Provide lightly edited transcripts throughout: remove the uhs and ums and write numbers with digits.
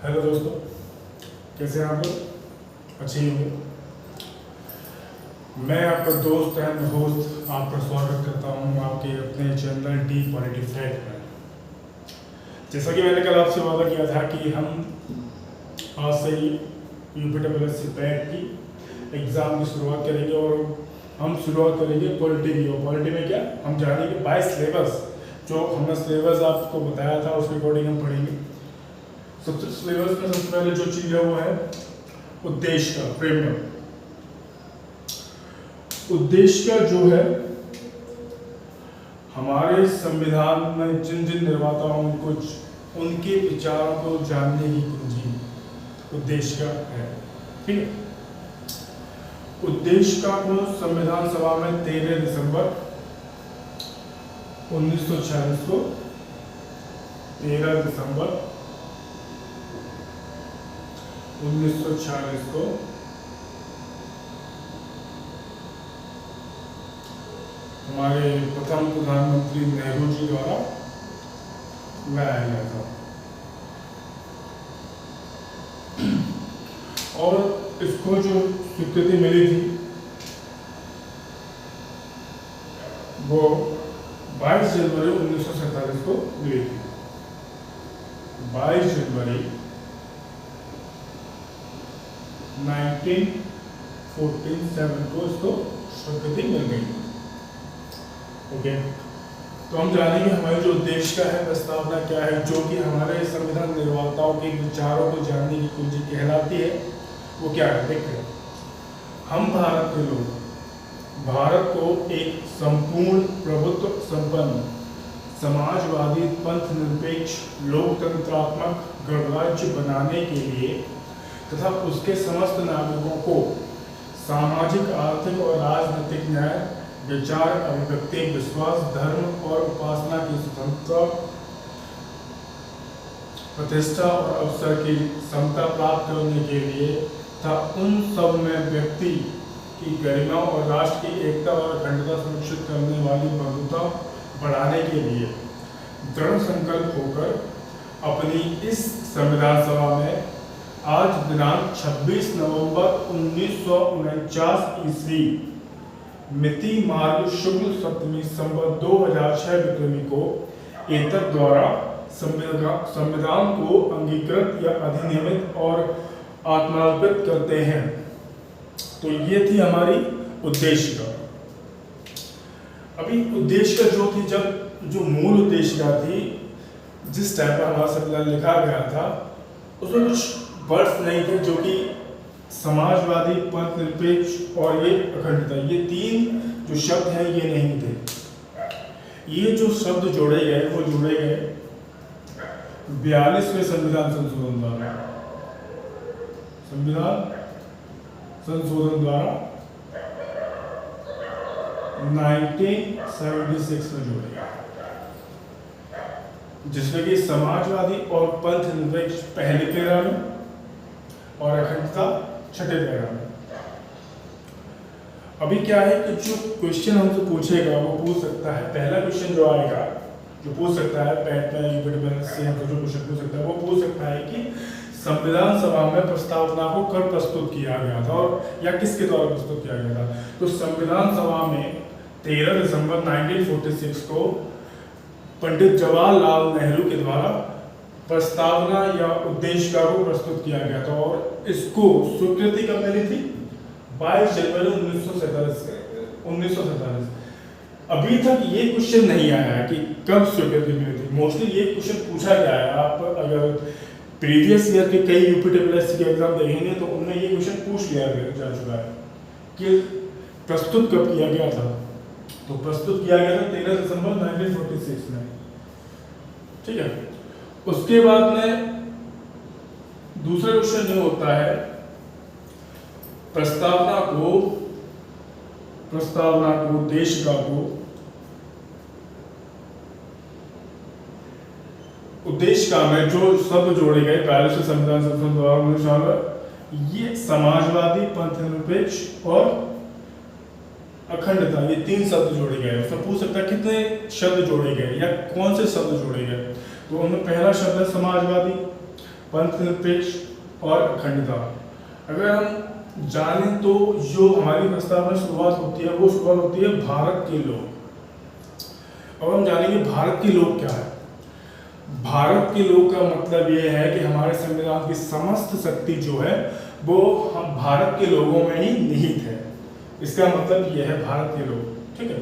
Hello दोस्तों, कैसे हैं आप लोग? अच्छे ही होंगे। मैं आपका दोस्त एंड होस्ट आपका स्वागत करता हूं आपके अपने चैनल डी पॉलिटी फैक्ट में। जैसा कि मैंने कल आपसे वादा किया था कि हम आज से ही यूपीडब्ल्यूएससी पैट की एग्ज़ाम की शुरुआत करेंगे और हम शुरुआत करेंगे पॉलिटी की। और पॉलिटी में क्या हम जानेंगे बाय सिलेबस, जो हमने सिलेबस आपको बताया था उसके अकॉर्डिंग हम पढ़ेंगे। सबसे सिलेबस में सबसे पहले जो चीज़ है वो है उद्देश्य का फ्रेमवर्क। उद्देश्य का जो है हमारे संविधान में जिन जिन निर्माताओं को उनके विचारों को जानने की कुंजी उद्देश्य का है। ठीक है, उद्देश्य का को संविधान सभा में 13 दिसंबर 1946 को 13 दिसंबर 1946 को हमारे प्रथम प्रधानमंत्री नेहरू जी द्वारा लाया गया था। और इसको जो स्वीकृति मिली थी वो 22 जनवरी 1947 को मिली थी। 22 जनवरी 1947 को इसको स्वीकृति मिल गई। ओके, तो हम जानेंगे हमारे जो उद्देश्य का है, प्रस्तावना क्या है, जो कि हमारे संविधान निर्माताओं के विचारों को जानने की कुंजी कहलाती है, वो क्या है। देखते हैं, हम भारत के लोग भारत को एक संपूर्ण प्रभुत्व संपन्न समाजवादी पंथ निरपेक्ष लोकतंत्रात्मक गणराज्य बनाने के लिए तथा उसके समस्त नागरिकों को सामाजिक, आर्थिक और राजनीतिक न्याय, विचार, अभिव्यक्ति, विश्वास, धर्म और उपासना की स्वतंत्रता, प्रतिष्ठा और अवसर की समता प्राप्त करने के लिए तथा उन सब में व्यक्ति की गरिमा और राष्ट्र की एकता और अखंडता सुनिश्चित करने वाली बंधुता बढ़ाने के लिए दृढ़ संकल्प होकर अपनी इस संविधान सभा में आज दिनांक 26 नवंबर 1949 ईस्वी मिति मार्ग शुक्ल सप्तमी संवत 2006 विक्रमी को एतद द्वारा संविधान को अंगीकृत या अधिनियमित और आत्मार्पित करते हैं। तो ये थी हमारी उद्देश्य का। अभी उद्देश्य का जो थी, जब जो मूल उद्देश्य का थी, जिस टाइप का हमारा संविधान लिखा गया था, उसमें कुछ वर्ड्स नहीं थे जो कि समाजवादी, पंथ निरपेक्ष और ये अखंडता, ये तीन जो शब्द हैं ये नहीं थे। ये जो शब्द जोड़े गए वो जोड़े गए 42वें संविधान संशोधन द्वारा। संविधान संशोधन द्वारा 1976 में जोड़े गए, जिसमें कि समाजवादी और पंथ निरपेक्ष पहले पैरा में और अखंडता छठे पैरा में। अभी क्या है कि जो क्वेश्चन हमसे पूछेगा वो पूछ सकता है, पहला क्वेश्चन जो आएगा जो पूछ सकता है पैट में यूपीडब्ल्यूएससी हमसे जो क्वेश्चन पूछ सकता है वो पूछ सकता है कि संविधान सभा में प्रस्तावना को कब प्रस्तुत किया गया था और या किसके द्वारा प्रस्तुत किया गया था। तो संविधान सभा में 13 दिसंबर 1946 को पंडित जवाहरलाल नेहरू के द्वारा प्रस्तावना या उद्देशिका को प्रस्तुत किया गया था और इसको स्वीकृति कब मिली थी? 22 जनवरी 1947। अभी तक ये क्वेश्चन नहीं आया है कि कब स्वीकृति मिली थी। मोस्टली ये क्वेश्चन पूछा गया है, आप अगर प्रीवियस ईयर के कई यूपीडब्ल्यूएससी के एग्जाम देखेंगे तो उनमें ये क्वेश्चन पूछ लिया जा चुका है कि प्रस्तुत कब किया गया था। तो प्रस्तुत किया गया था 13 दिसंबर 1946 में। ठीक है, उसके बाद में दूसरा क्वेश्चन जो होता है, प्रस्तावना को उद्देशिका को उद्देशिका में जो शब्द जोड़े गए 42वें संविधान संशोधन द्वारा, ये समाजवादी, पंथ निरपेक्ष और अखंडता, ये तीन शब्द जोड़े गए। उसमें पूछ सकता है कितने शब्द जोड़े गए या कौन से शब्द जोड़े गए। तो उनमें पहला शब्द है समाजवादी, पंथ निरपेक्ष और अखंडता। अगर हम जानें तो जो हमारी प्रस्ताव में शुरुआत होती है वो शुरुआत होती है भारत के लोग। अब हम जानेंगे भारत के लोग क्या है। भारत के लोग का मतलब ये है कि हमारे संविधान की समस्त शक्ति जो है वो हम भारत के लोगों में ही निहित है। इसका मतलब ये है भारत के लोग, ठीक है।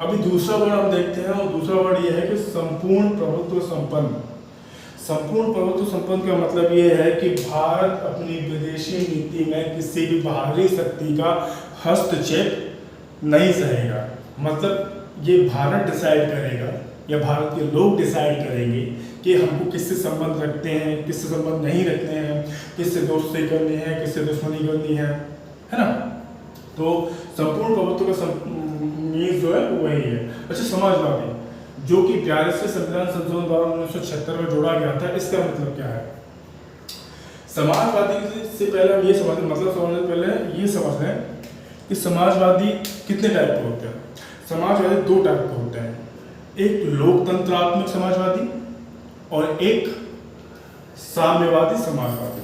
अभी दूसरा वर्ड हम देखते हैं और दूसरा वर्ड ये है कि संपूर्ण प्रभुत्व संपन्न। संपूर्ण प्रभुत्व संपन्न का मतलब ये है कि भारत अपनी विदेशी नीति में किसी भी बाहरी शक्ति का हस्तक्षेप नहीं सहेगा। मतलब ये भारत डिसाइड करेगा या भारत के लोग डिसाइड करेंगे कि हमको किससे संबंध रखते हैं, किससे संबंध नहीं रखते हैं, किससे दोस्ती करनी है, किससे दुश्मनी करनी है ना। तो संपूर्ण प्रभुत्व का मीन्स जो है वही है। अच्छा, समाजवादी जो कि 42वें संविधान संशोधन द्वारा 1976 में जोड़ा गया था, इसका मतलब क्या है? समाजवादी से पहले हम ये समझने से पहले ये समझ लें कि समाजवादी कितने टाइप के होते हैं। समाजवादी दो टाइप के होते हैं, एक लोकतंत्रात्मक समाजवादी और एक साम्यवादी समाजवादी।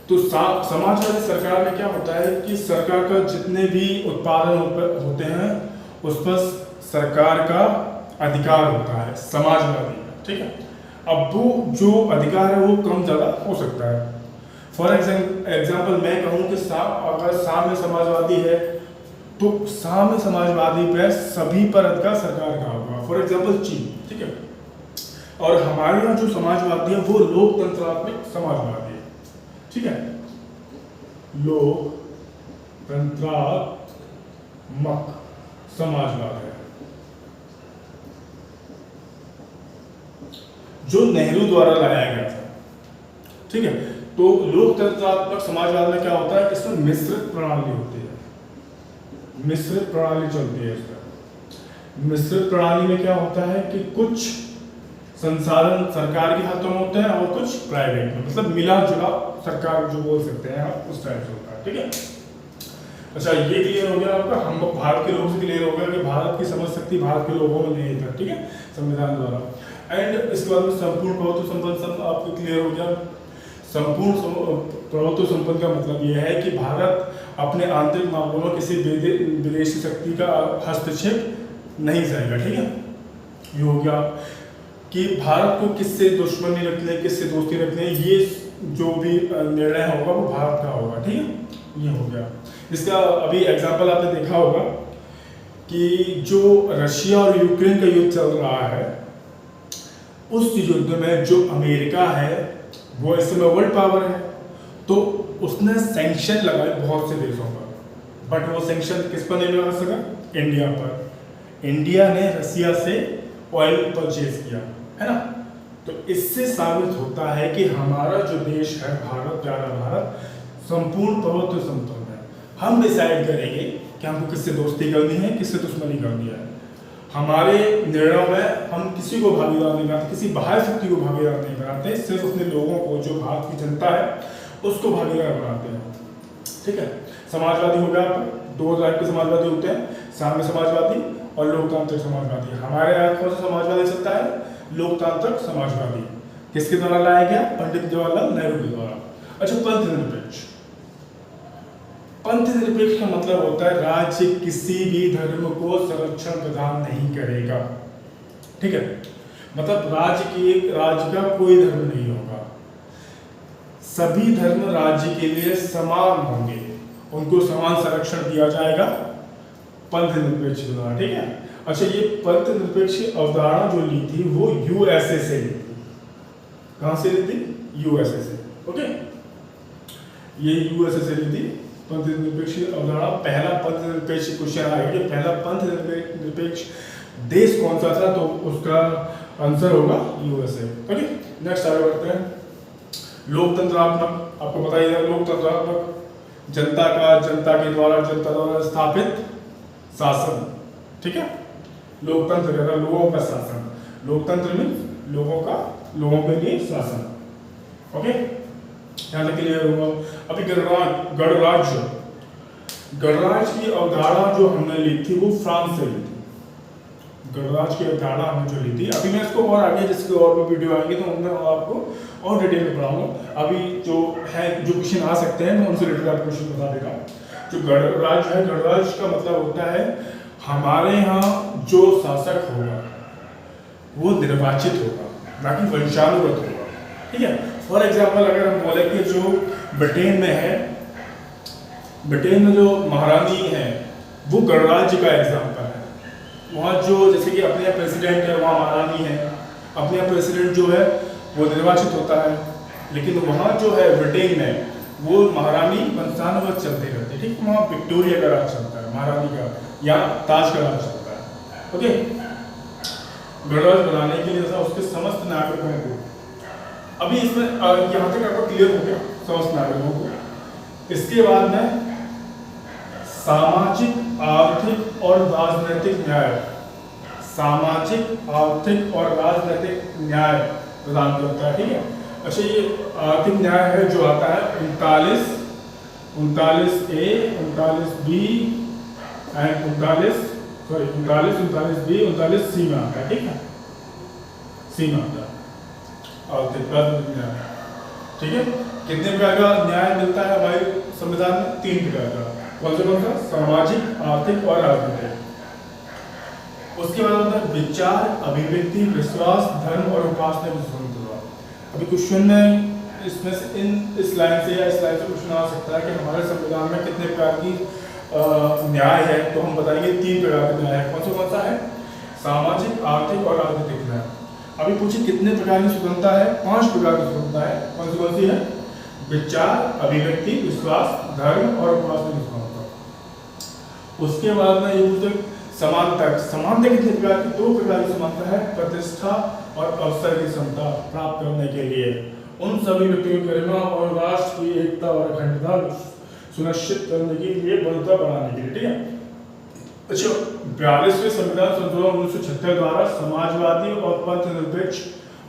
तो समाजवादी सरकार में क्या होता है कि सरकार का जितने भी उत्पादन होते हैं उस पर सरकार का अधिकार होता है समाजवादी, ठीक है। अब वो जो अधिकार है वो कम ज़्यादा हो सकता है। फॉर एग्जाम्पल मैं कहूँ कि अगर साम्य समाजवादी है तो साम्य समाजवादी पे सभी पर अधिकार सरकार का होगा। फॉर एग्जाम्पल चीन, ठीक है। और हमारे यहाँ जो समाजवादी है वो लोकतंत्रात्मक समाजवादी है, ठीक है। लोकतंत्रात्मक समाजवाद है जो नेहरू द्वारा लाया गया था, ठीक है। तो लोकतंत्रात्मक समाजवाद में क्या होता है, इसमें मिश्रित प्रणाली होती है, मिश्रित प्रणाली चलती है इसमें। मिश्रित प्रणाली में क्या होता है कि कुछ संसाधन सरकार के हाथों में होते हैं और कुछ प्राइवेट में, मतलब मिला जुला सरकार जो बोल सकते हैं आप, उस टाइप से होता है, ठीक है। अच्छा, ये क्लियर हो गया आपका। हम भारत के लोगों से क्लियर हो गया कि भारत की समझ शक्ति भारत के लोगों में नहीं था, ठीक है, संविधान द्वारा। एंड इसके बाद में संपूर्ण प्रभुत्व संपन्न सब आपको क्लियर हो गया। संपूर्ण प्रभुत्व संपन्न का मतलब यह है कि भारत अपने आंतरिक मामलों में किसी विदेशी शक्ति का हस्तक्षेप नहीं सहेगा, ठीक है। ये हो गया कि भारत को किससे दुश्मनी रखनी है, किससे दोस्ती रखनी है, ये जो भी निर्णय होगा वो भारत का होगा, ठीक है। ये हो गया। इसका अभी एग्जाम्पल आपने देखा होगा कि जो रशिया और यूक्रेन का युद्ध चल रहा है, उस युद्ध में जो अमेरिका है वो इस समय वर्ल्ड पावर है, तो उसने सैंक्शन लगाए बहुत से देशों पर, बट वो सैंक्शन किस पर नहीं लगा सका? इंडिया पर। इंडिया ने रसिया से ऑयल परचेज किया, है ना। तो इससे साबित होता है कि हमारा जो देश है भारत, प्यारा भारत, संपूर्ण प्रभुत्व संपन्न है। हम डिसाइड करेंगे कि हमको किससे दोस्ती करनी है, किससे दुश्मनी करनी है। हमारे निर्णयों में हम किसी को भागीदार नहीं बनाते, किसी बाहर शक्ति को भागीदार नहीं बनाते, सिर्फ अपने लोगों को, जो भारत की जनता है उसको भागीदार बनाते हैं, ठीक है। समाजवादी हो गया, दो टाइप के समाजवादी होते हैं, साम्य समाजवादी और लोकतांत्रिक समाजवादी। हमारे यहाँ कौन सा समाजवादी चलता है? लोकतांत्रिक समाजवादी। किसके द्वारा लाया गया? पंडित जवाहरलाल नेहरू के द्वारा। अच्छा, पंथ निरपेक्ष। पंथ निरपेक्ष का मतलब होता है राज्य किसी भी धर्म को संरक्षण प्रदान नहीं करेगा, ठीक है। मतलब राज्य का कोई धर्म नहीं होगा, सभी धर्म राज्य के लिए समान होंगे, उनको समान संरक्षण दिया जाएगा पंथ निरपेक्ष द्वारा, ठीक है। अच्छा, ये पंथ निरपेक्ष अवधारणा जो ली थी वो यूएसए से ली थी। कहां से ली थी? यूएसए से, ओके। ये यूएसए से ली थी पंथ निरपेक्ष अवधारणा। पहला पंथ निरपेक्ष क्वेश्चन आएगा कि पहला पंथ निरपेक्ष देश कौन सा था, तो उसका आंसर होगा यूएसए, ओके। नेक्स्ट आगे बढ़ते हैं। लोकतंत्रात्मक, आपको बताइए लोकतंत्रात्मक जनता के द्वारा, जनता द्वारा स्थापित शासन, ठीक है। लोकतंत्र कहता है लोगों का शासन, लोकतंत्र में लोगों के लिए शासन, ओके। यहाँ तक क्लियर होगा। अभी गणराज्य की अवधारणा जो हमने ली थी वो फ्रांस से ली थी। गणराज की अवधारणा हमने जो ली थी, अभी मैं इसको और आगे जिसके और भी वीडियो आएंगे तो उनमें आपको और डिटेल में पढ़ाऊंगा। अभी जो है जो क्वेश्चन आ सकते हैं मैं उनसे रिलेटेड आपको क्वेश्चन बता देगा। जो गणराज है, गणराज का मतलब होता है हमारे यहाँ जो शासक होगा वो निर्वाचित होगा, ना कि वंशानुगत होगा। ठीक है। फॉर एग्जाम्पल अगर हम बोले कि जो ब्रिटेन में है, ब्रिटेन में जो महारानी है वो गणराज्य का एग्जाम्पल है। वहाँ जो जैसे कि अपने यहाँ प्रेसिडेंट है, वहाँ महारानी है, अपने यहाँ प्रेसिडेंट जो है वो निर्वाचित होता है, लेकिन वहाँ जो है ब्रिटेन में वो महारानी वंशानुगत चलते रहते हैं। ठीक, वहाँ विक्टोरिया का राज चलता है, महारानी का या ताज का राज चलता है। ओके, गणराज बनाने के लिए जैसा उसके समस्त नागरिकों को, अभी इसमें यहाँ तक आपको क्लियर हो गया समस्त नागरिकों को। इसके बाद में सामाजिक, आर्थिक और राजनीतिक न्याय, सामाजिक, आर्थिक और राजनीतिक न्याय प्रदान करता है। ठीक है। अच्छा, ये आर्थिक न्याय है जो आता है 39A, 39B and 39B, 39C में आता है। ठीक है, सी में आता है आर्थिक राजनीतिक न्याय। ठीक है। कितने प्रकार का न्याय मिलता है हमारे संविधान में? 3 प्रकार का। कौन सा? सामाजिक, आर्थिक और राजनीतिक। उसके बाद होता है विचार, अभिव्यक्ति, विश्वास, धर्म और उपासना की स्वतंत्रता। अभी क्वेश्चन में इसमें से इस लाइन से या इस लाइन से क्वेश्चन आ सकता है कि हमारे संविधान में कितने प्रकार की न्याय है, तो हम बताएंगे 3 प्रकार के न्याय है। कौन सा है? सामाजिक, आर्थिक और राजनीतिक न्याय। अभी पूछिए कितने प्रकार की स्वतंत्रता है? 5 प्रकार की स्वतंत्रता है। कौन सी है? विचार, अभिव्यक्ति, विश्वास, धर्म और उपासना की स्वतंत्रता। उसके बाद में ये पूछते समानता। समानता कितने प्रकार की? 2 प्रकार की समानता है, प्रतिष्ठा और अवसर की क्षमता प्राप्त करने के लिए उन सभी व्यक्तियों की गरिमा और राष्ट्र की एकता और अखंडता सुनिश्चित करने के लिए बलता बढ़ाने के लिए। ठीक है। अच्छा, 42वें संविधान संशोधन 1976 द्वारा समाजवादी और पंथ निरपेक्ष,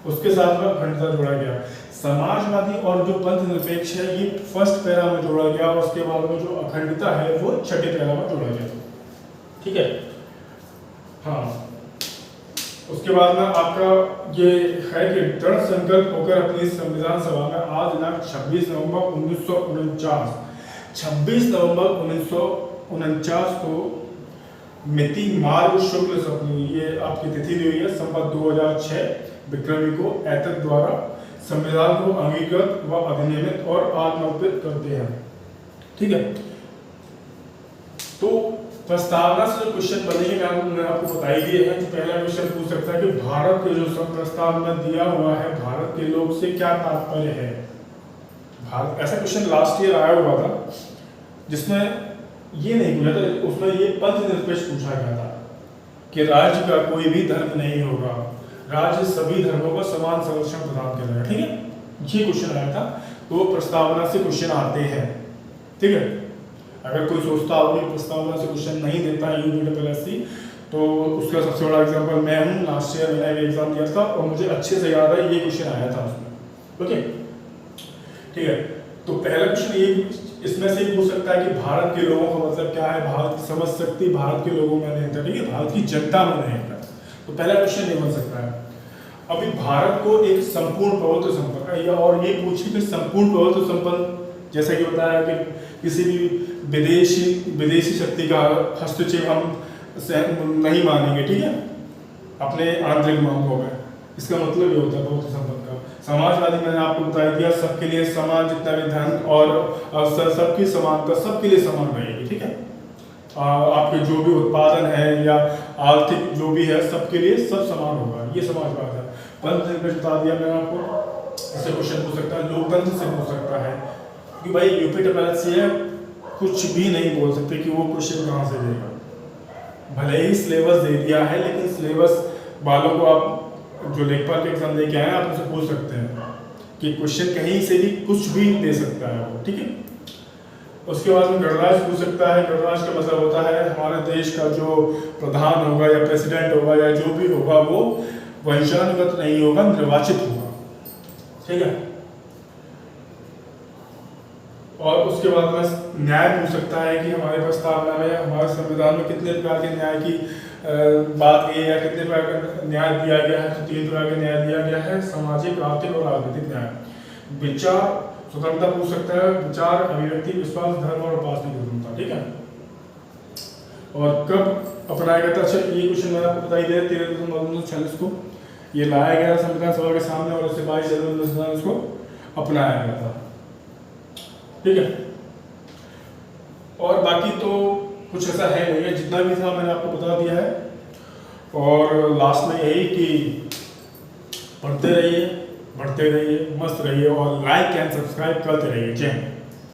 उसके साथ में अखंडता जोड़ा गया। समाजवादी और जो पंथ निरपेक्ष है ये फर्स्ट पैरा में जोड़ा गया, और उसके बाद में जो अखंडता है वो छठे पैरा में जोड़ा गया। ठीक है। हाँ, उसके बाद में आपका ये है कि दृढ़ संकल्प होकर अपनी संविधान सभा में आज दिनांक 26 नवंबर 1949 को मिति मार्ग शुक्ल सप्तमी, ये आपकी तिथि दी हुई है, संवत 2006 विक्रमी को एतद द्वारा संविधान को अंगीकृत व अधिनियमित और आत्मर्पित करते हैं। ठीक है। तो प्रस्तावना से जो क्वेश्चन बनेंगे मैंने आपको बता ही दिए हैं। पहला क्वेश्चन पूछ सकता है कि भारत के जो प्रस्ताव में दिया हुआ है, भारत के लोग से क्या तात्पर्य है? भारत, ऐसा क्वेश्चन लास्ट ईयर आया हुआ था जिसमें ये नहीं पूछा था, उसमें ये पंथ निरपेक्ष पूछा गया था कि राज्य का कोई भी धर्म नहीं होगा, राज्य सभी धर्मों को समान संरक्षण प्रदान करेगा। ठीक है, ये क्वेश्चन आया था। तो प्रस्तावना से क्वेश्चन आते हैं। ठीक है। अगर कोई सोचता हो कि प्रस्तावना से क्वेश्चन नहीं देता है यूपीएससी, तो उसका सबसे बड़ा एग्जांपल मैं हूँ। लास्ट ईयर मैंने भी एग्जाम दिया था और मुझे अच्छे से याद है ये क्वेश्चन आया था उसमें। ओके, ठीक है। तो पहला क्वेश्चन ये इसमें से पूछ सकता है कि भारत के लोगों का मतलब क्या है? भारत की समझ शक्ति भारत के लोगों में नहीं था। ठीक है, भारत की जनता में नहीं था। तो पहला क्वेश्चन ये बन सकता है। अभी भारत को एक संपूर्ण प्रभुत्व संपन्न, या और ये पूछे कि संपूर्ण प्रभुत्व संपन्न, जैसा कि बताया कि किसी भी विदेशी शक्ति का हस्तक्षेप हम नहीं मानेंगे। ठीक है, अपने आंतरिक मामलों में। इसका मतलब ये होता है प्रभुत्व संपन्न का। समाजवादी मैंने आपको बता दिया, सबके लिए समान, जितना भी धन और अवसर, सबकी समानता, सबके लिए समान रहेगी। ठीक है, आपके जो भी उत्पादन है या आर्थिक जो भी है सबके लिए सब समान होगा, ये समाजवाद है। पंथ निरपेक्ष बता दिया मैंने आपको। इससे क्वेश्चन पूछ सकता है, लोकतंत्र से पूछ सकता है कि भाई यूपीएससी है, कुछ भी नहीं बोल सकते कि वो क्वेश्चन कहाँ से देगा। भले ही सिलेबस दे दिया है, लेकिन सिलेबस वालों को आप जो लेखपाल के एग्जाम दे के आए आप उनसे पूछ सकते हैं कि क्वेश्चन कहीं से भी कुछ भी दे सकता है वो। ठीक है। उसके बाद में गणराज्य पूछ सकता है। गणराज्य का मतलब होता है हमारे देश का जो प्रधान होगा या प्रेसिडेंट होगा या जो भी होगा वो वंशानुगत नहीं होगा, निर्वाचित होगा। ठीक है। और उसके बाद में न्याय पूछ सकता है कि हमारे प्रस्तावना में, हमारे संविधान में कितने प्रकार के न्याय की बात की या कितने प्रकार का न्याय दिया गया है, तो 3 प्रकार का न्याय दिया गया है, सामाजिक, आर्थिक और राजनीतिक न्याय। विचार स्वतंत्रता पूछ सकता है, विचार, अभिव्यक्ति, विश्वास, धर्म और उपासना की स्वतंत्रता, ठीक है। और कब अपनाया गया था, अच्छा ये क्वेश्चन मैंने आपको बता ही दिया, 13 दिसंबर 1946 को ये लाया गया था संविधान सभा के सामने, और उससे 22 जनवरी 1947 को अपनाया गया था, ठीक है। और बाकी तो कुछ ऐसा है नहीं है, जितना भी था मैंने आपको बता दिया है। और लास्ट में यही कि पढ़ते रहिए, बढ़ते रहिए, मस्त रहिए और लाइक एंड सब्सक्राइब करते रहिए। जय हिंद।